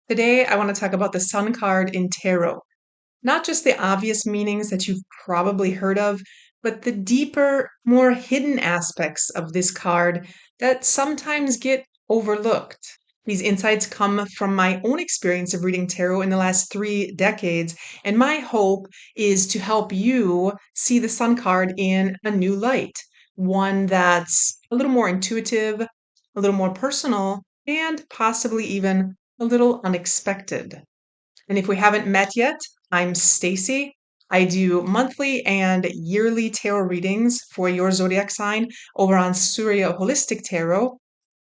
Today, I want to talk about the Sun card in tarot. Not just the obvious meanings that you've probably heard of, but the deeper, more hidden aspects of this card that sometimes get overlooked. These insights come from my own experience of reading tarot in the last 3 decades, and my hope is to help you see the Sun card in a new light, one that's a little more intuitive, a little more personal, and possibly even a little unexpected. And if we haven't met yet, I'm Stacy. I do monthly and yearly tarot readings for your zodiac sign over on Surya Holistic Tarot.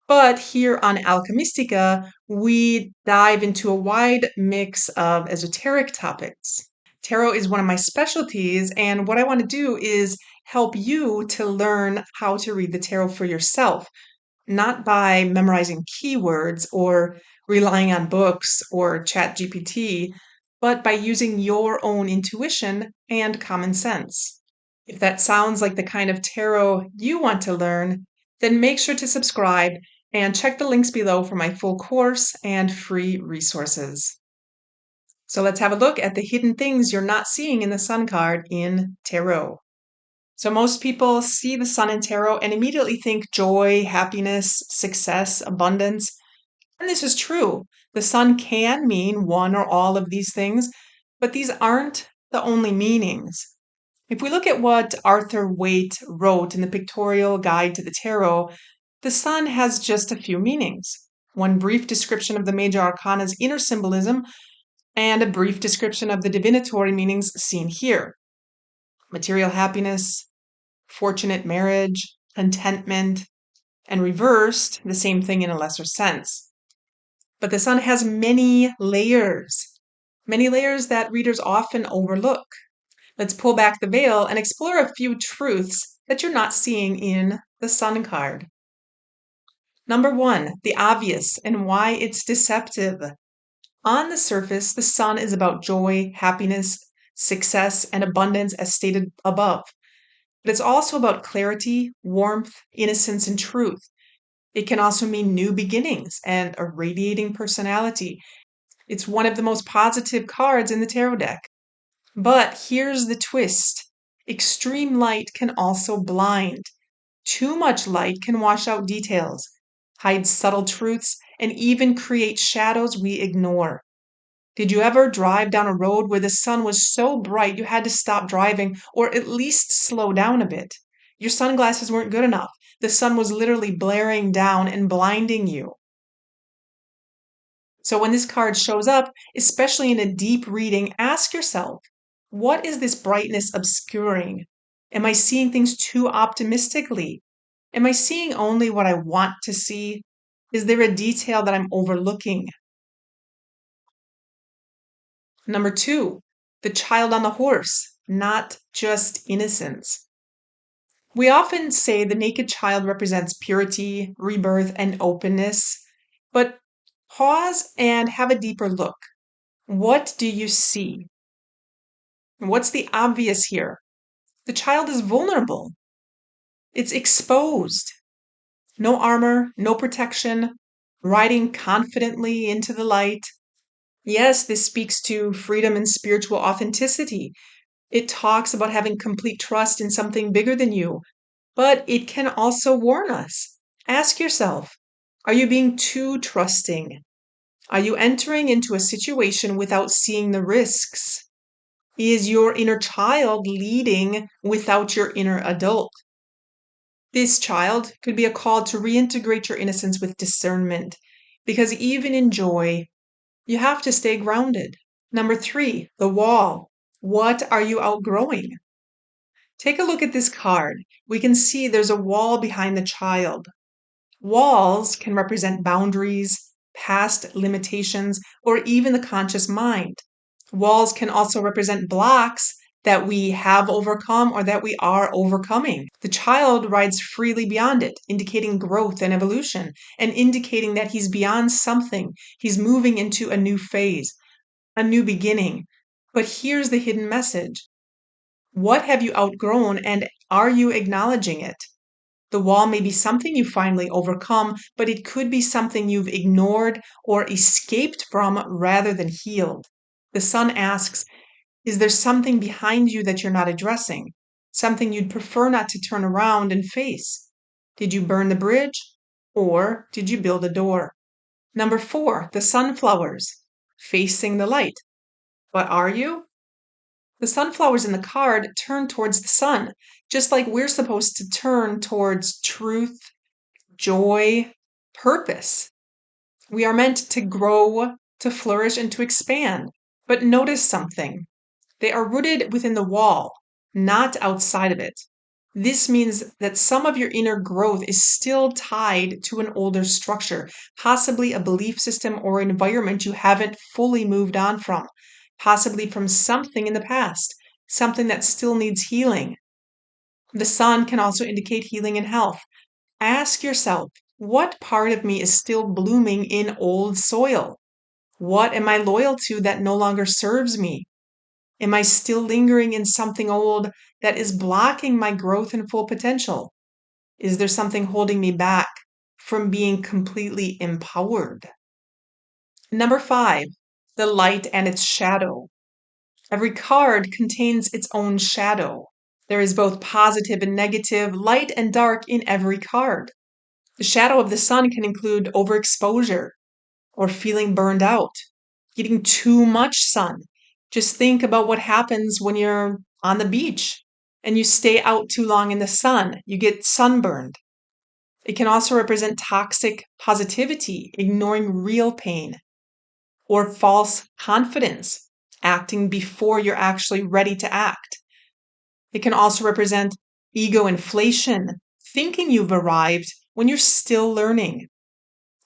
But here on ALKEMYSTICA, we dive into a wide mix of esoteric topics. Tarot is one of my specialties, and what I want to do is help you to learn how to read the tarot for yourself, not by memorizing keywords or relying on books or chat GPT, but by using your own intuition and common sense. If that sounds like the kind of tarot you want to learn, then make sure to subscribe and check the links below for my full course and free resources. So let's have a look at the hidden things you're not seeing in the Sun card in tarot. So most people see the Sun in tarot and immediately think joy, happiness, success, abundance. And this is true. The Sun can mean one or all of these things, but these aren't the only meanings. If we look at what Arthur Waite wrote in the Pictorial Guide to the Tarot, the Sun has just a few meanings. One brief description of the major arcana's inner symbolism and a brief description of the divinatory meanings seen here. Material happiness, fortunate marriage, contentment, and reversed, the same thing in a lesser sense. But the Sun has many layers that readers often overlook. Let's pull back the veil and explore a few truths that you're not seeing in the Sun card. Number one, the obvious and why it's deceptive. On the surface, the Sun is about joy, happiness, success, and abundance as stated above. But it's also about clarity, warmth, innocence, and truth. It can also mean new beginnings and a radiating personality. It's one of the most positive cards in the tarot deck. But here's the twist. Extreme light can also blind. Too much light can wash out details, hide subtle truths, and even create shadows we ignore. Did you ever drive down a road where the sun was so bright you had to stop driving or at least slow down a bit? Your sunglasses weren't good enough. The sun was literally blaring down and blinding you. So when this card shows up, especially in a deep reading, ask yourself, what is this brightness obscuring? Am I seeing things too optimistically? Am I seeing only what I want to see? Is there a detail that I'm overlooking? Number two, the child on the horse, not just innocence. We often say the naked child represents purity, rebirth, and openness, but pause and have a deeper look. What do you see? What's the obvious here? The child is vulnerable. It's exposed. No armor, no protection, riding confidently into the light. Yes, this speaks to freedom and spiritual authenticity. It talks about having complete trust in something bigger than you, but it can also warn us. Ask yourself, are you being too trusting? Are you entering into a situation without seeing the risks? Is your inner child leading without your inner adult? This child could be a call to reintegrate your innocence with discernment, because even in joy, you have to stay grounded. Number three, the wall. What are you outgrowing? Take a look at this card. We can see there's a wall behind the child. Walls can represent boundaries, past limitations, or even the conscious mind. Walls can also represent blocks that we have overcome or that we are overcoming. The child rides freely beyond it, indicating growth and evolution, and indicating that he's beyond something. He's moving into a new phase, a new beginning. But here's the hidden message. What have you outgrown, and are you acknowledging it? The wall may be something you finally overcome, but it could be something you've ignored or escaped from rather than healed. The sun asks, is there something behind you that you're not addressing? Something you'd prefer not to turn around and face? Did you burn the bridge or did you build a door? Number 4, the sunflowers, facing the light. But are you? The sunflowers in the card turn towards the sun, just like we're supposed to turn towards truth, joy, purpose. We are meant to grow, to flourish, and to expand. But notice something. They are rooted within the wall, not outside of it. This means that some of your inner growth is still tied to an older structure, possibly a belief system or environment you haven't fully moved on from, possibly from something in the past, something that still needs healing. The sun can also indicate healing and health. Ask yourself, what part of me is still blooming in old soil? What am I loyal to that no longer serves me? Am I still lingering in something old that is blocking my growth and full potential? Is there something holding me back from being completely empowered? Number 5, the light and its shadow. Every card contains its own shadow. There is both positive and negative, light and dark in every card. The shadow of the sun can include overexposure or feeling burned out, getting too much sun. Just think about what happens when you're on the beach and you stay out too long in the sun. You get sunburned. It can also represent toxic positivity, ignoring real pain, or false confidence, acting before you're actually ready to act. It can also represent ego inflation, thinking you've arrived when you're still learning.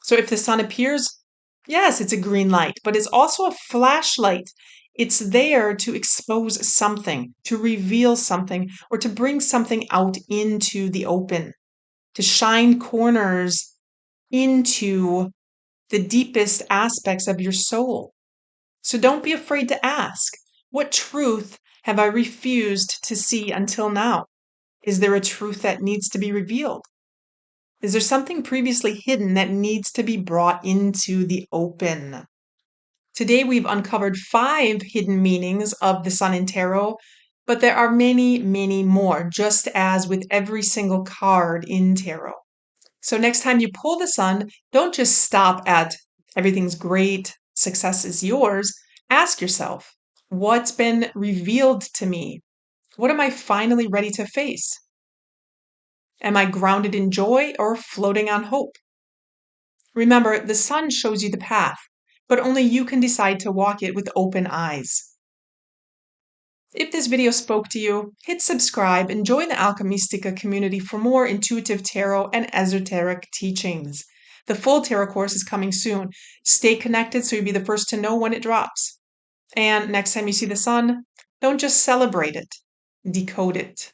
So if the sun appears, yes, it's a green light, but it's also a flashlight. It's there to expose something, to reveal something, or to bring something out into the open, to shine corners into the deepest aspects of your soul. So don't be afraid to ask, what truth have I refused to see until now? Is there a truth that needs to be revealed? Is there something previously hidden that needs to be brought into the open? Today we've uncovered 5 hidden meanings of the sun in tarot, but there are many, many more, just as with every single card in tarot. So next time you pull the sun, don't just stop at everything's great, success is yours. Ask yourself, what's been revealed to me? What am I finally ready to face? Am I grounded in joy or floating on hope? Remember, the sun shows you the path, but only you can decide to walk it with open eyes. If this video spoke to you, hit subscribe and join the ALKEMYSTICA community for more intuitive tarot and esoteric teachings. The full tarot course is coming soon. Stay connected so you'll be the first to know when it drops. And next time you see the sun, don't just celebrate it, decode it.